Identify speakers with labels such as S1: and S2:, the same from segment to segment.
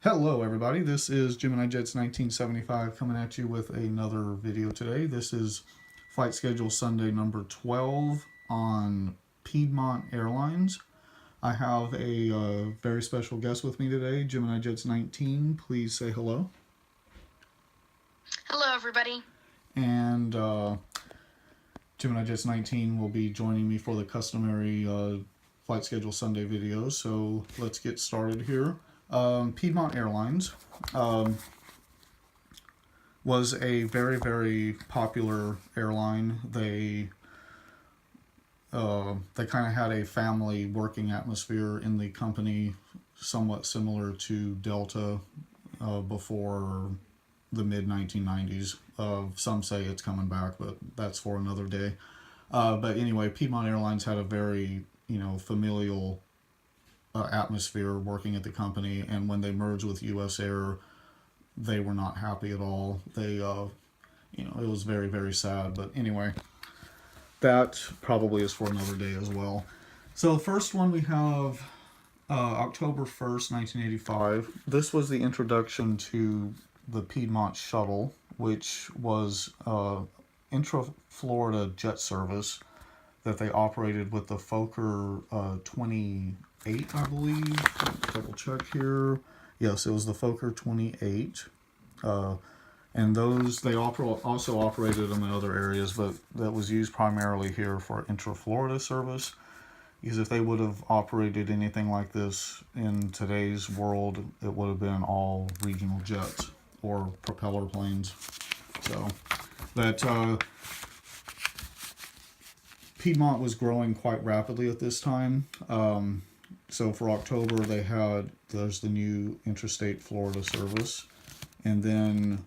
S1: Hello everybody, this is Gemini Jets 1975 coming at you with another video today. This is flight schedule Sunday number 12 on Piedmont Airlines. I have a very special guest with me today, Gemini Jets 19. Please say hello.
S2: Hello everybody.
S1: And Gemini Jets 19 will be joining me for the customary flight schedule Sunday video, so let's get started here. Piedmont Airlines was a very, very popular airline. They kind of had a family working atmosphere in the company, somewhat similar to Delta before the mid-1990s. Some say it's coming back, but that's for another day. But anyway, Piedmont Airlines had a very, familial atmosphere working at the company, and when they merged with US Air, they were not happy at all. They, it was very, very sad. But anyway, that probably is for another day as well. So the first one we have October 1st, 1985. This was the introduction to the Piedmont Shuttle, which was intra-Florida jet service that they operated with the Fokker 28, I believe. Double check here. Yes, it was the Fokker 28. And those, they also operated them in other areas, but that was used primarily here for intra-Florida service. Because if they would have operated anything like this in today's world, it would have been all regional jets or propeller planes. So, but Piedmont was growing quite rapidly at this time. So for October, there's the new interstate Florida service, and then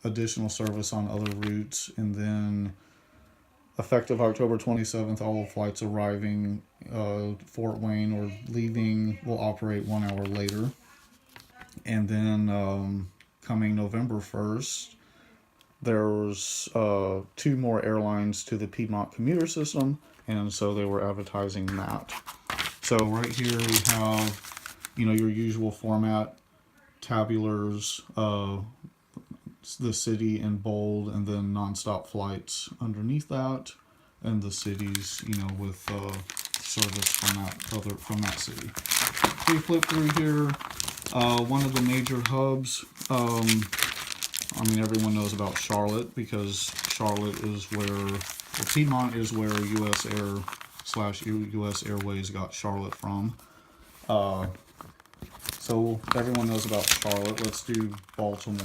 S1: additional service on other routes, and then effective October 27th, all flights arriving Fort Wayne or leaving will operate 1 hour later. And then coming November 1st, there's 2 more airlines to the Piedmont commuter system, and so they were advertising that. So right here we have, your usual format, tabulars, the city in bold, and then nonstop flights underneath that, and the cities, with service from that city. So we flip through here. One of the major hubs. Everyone knows about Charlotte, because Charlotte is where, Piedmont is where US Air / US Airways got Charlotte from. So everyone knows about Charlotte. Let's do Baltimore.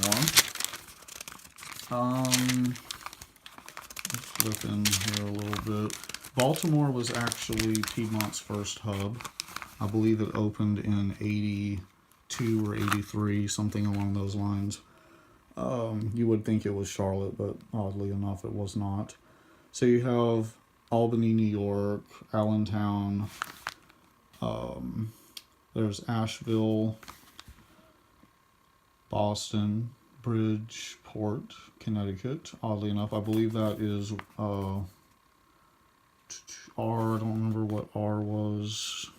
S1: Let's flip in here a little bit. Baltimore was actually Piedmont's first hub. I believe it opened in 82 or 83, something along those lines. You would think it was Charlotte, but oddly enough, it was not. So you have Albany, New York, Allentown, there's Asheville, Boston, Bridgeport, Connecticut. Oddly enough, I believe that is R. I don't remember what R was.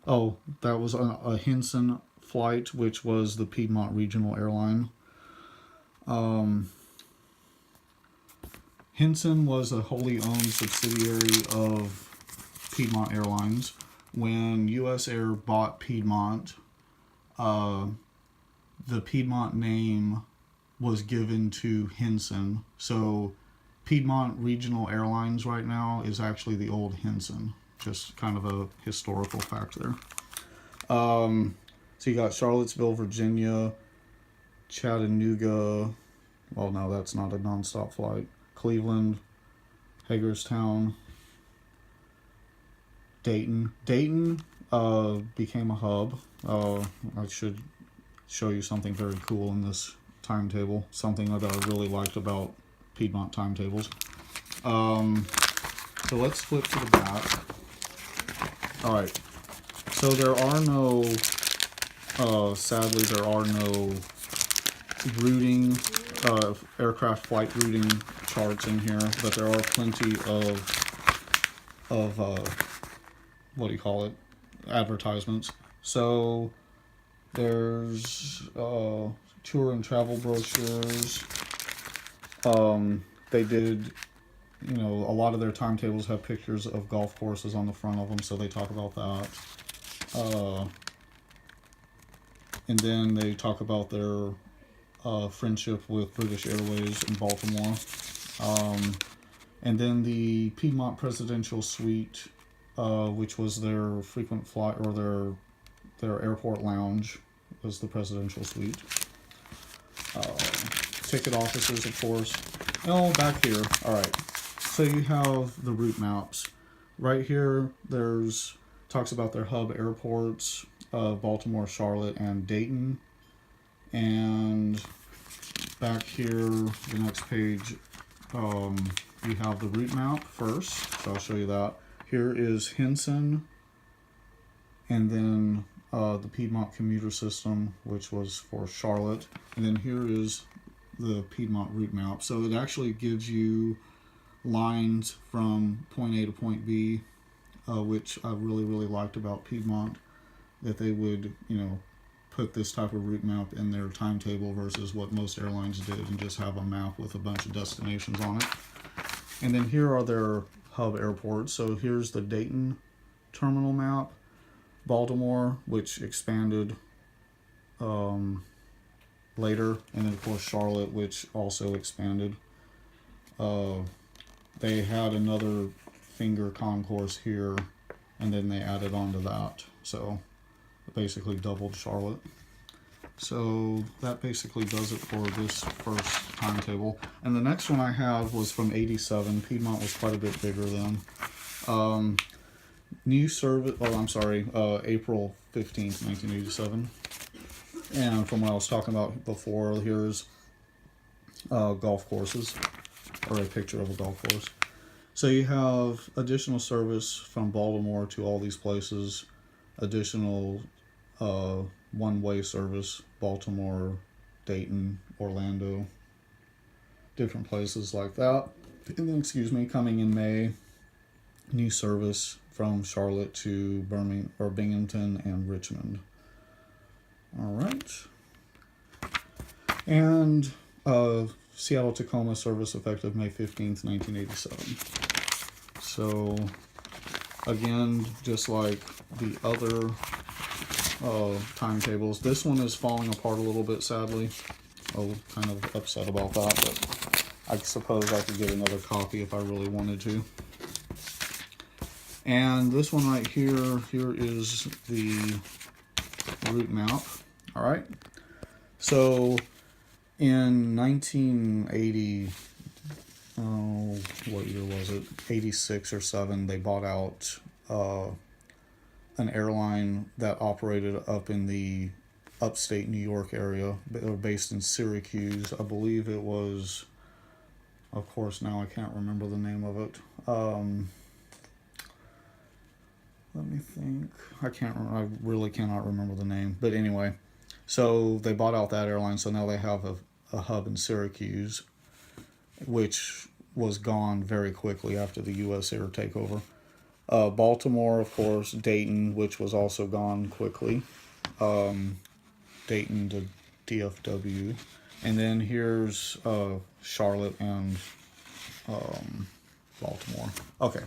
S1: Oh, that was a Hinson flight, which was the Piedmont Regional Airline. Hinson was a wholly owned subsidiary of Piedmont Airlines. When US Air bought Piedmont, the Piedmont name was given to Hinson. So Piedmont Regional Airlines right now is actually the old Hinson. Just kind of a historical fact there. So you got Charlottesville, Virginia, Chattanooga. Well, no, that's not a nonstop flight. Cleveland, Hagerstown, Dayton. Dayton became a hub. I should show you something very cool in this timetable. Something that I really liked about Piedmont timetables. So let's flip to the back. Alright. So there are no, sadly, there are no routing, aircraft flight routing charts in here, but there are plenty of what do you call it? advertisements. So there's tour and travel brochures. They did, a lot of their timetables have pictures of golf courses on the front of them, so they talk about that. And then they talk about their friendship with British Airways in Baltimore. And then the Piedmont Presidential Suite, which was their frequent fly or their airport lounge, was the Presidential Suite. Ticket offices, of course. Oh, back here. All right. So you have the route maps. Right here, talks about their hub airports, Baltimore, Charlotte, and Dayton. And back here, the next page, you have the route map first. So I'll show you that. Here is Hinson, and then the Piedmont commuter system, which was for Charlotte. And then here is the Piedmont route map. So it actually gives you lines from point A to point B, which I really, really liked about Piedmont, that they would, put this type of route map in their timetable versus what most airlines did and just have a map with a bunch of destinations on it. And then here are their hub airports. So here's the Dayton terminal map, Baltimore, which expanded later, and then of course Charlotte, which also expanded. They had another finger concourse here, and then they added on to that. So basically doubled Charlotte. So that basically does it for this first timetable. And the next one I have was from 87. Piedmont was quite a bit bigger then. New service, April 15th, 1987. And from what I was talking about before, here's golf courses, or a picture of a golf course. So you have additional service from Baltimore to all these places, additional one-way service, Baltimore, Dayton, Orlando, different places like that. And then, coming in May, new service from Charlotte to Binghamton and Richmond. All right. And Seattle Tacoma service effective May 15th, 1987. So again, just like the other timetables, this one is falling apart a little bit, sadly. I'm kind of upset about that, but I suppose I could get another copy if I really wanted to. And this one right here is the route map. All right. So in 1980, what year was it? 86 or 7, they bought out an airline that operated up in the upstate New York area. They were based in Syracuse. I believe it was, of course, now I can't remember the name of it. Let me think. I really cannot remember the name. But anyway, so they bought out that airline, so now they have a hub in Syracuse, which was gone very quickly after the U.S. Air takeover. Baltimore, of course, Dayton, which was also gone quickly. Dayton to DFW. And then here's Charlotte and Baltimore. Okay.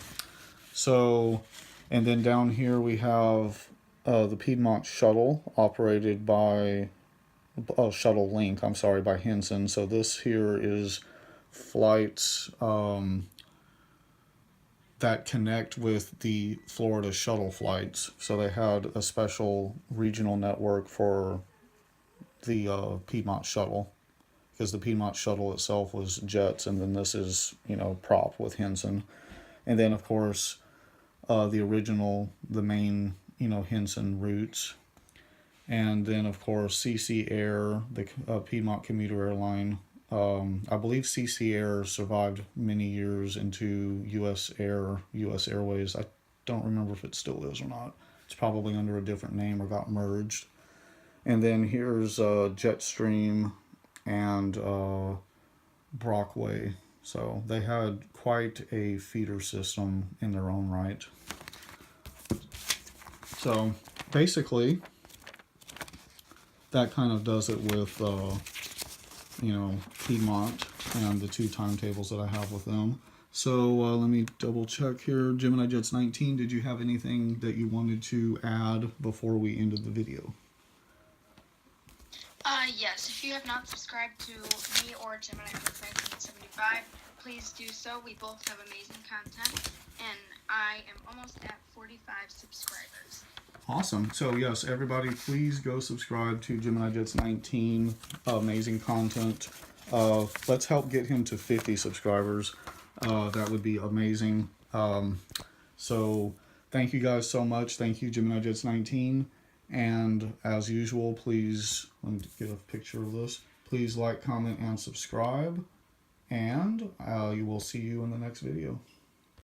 S1: So, and then down here we have the Piedmont Shuttle operated by, Shuttle Link, by Hinson. So this here is flights that connect with the Florida shuttle flights. So they had a special regional network for the Piedmont Shuttle, because the Piedmont Shuttle itself was jets, and then this is, prop with Hinson. And then, of course, the main, Hinson routes. And then, of course, CC Air, the Piedmont commuter airline. I believe CC Air survived many years into US Airways. I don't remember if it still is or not. It's probably under a different name or got merged. And then here's Jetstream and Brockway. So they had quite a feeder system in their own right. So basically, that kind of does it with, Piedmont and the two timetables that I have with them. So let me double check here. Gemini Jets 19, did you have anything that you wanted to add before we ended the video?
S2: Yes, if you have not subscribed to me or Gemini Jets 1975, please do so. We both have amazing content, and I am almost at 45 subscribers.
S1: Awesome. So yes, everybody, please go subscribe to Gemini Jets 19. Amazing content. Let's help get him to 50 subscribers. That would be amazing. So thank you guys so much. Thank you, Gemini Jets 19. And as usual, please, let me get a picture of this. Please like, comment, and subscribe. And you will see you in the next video.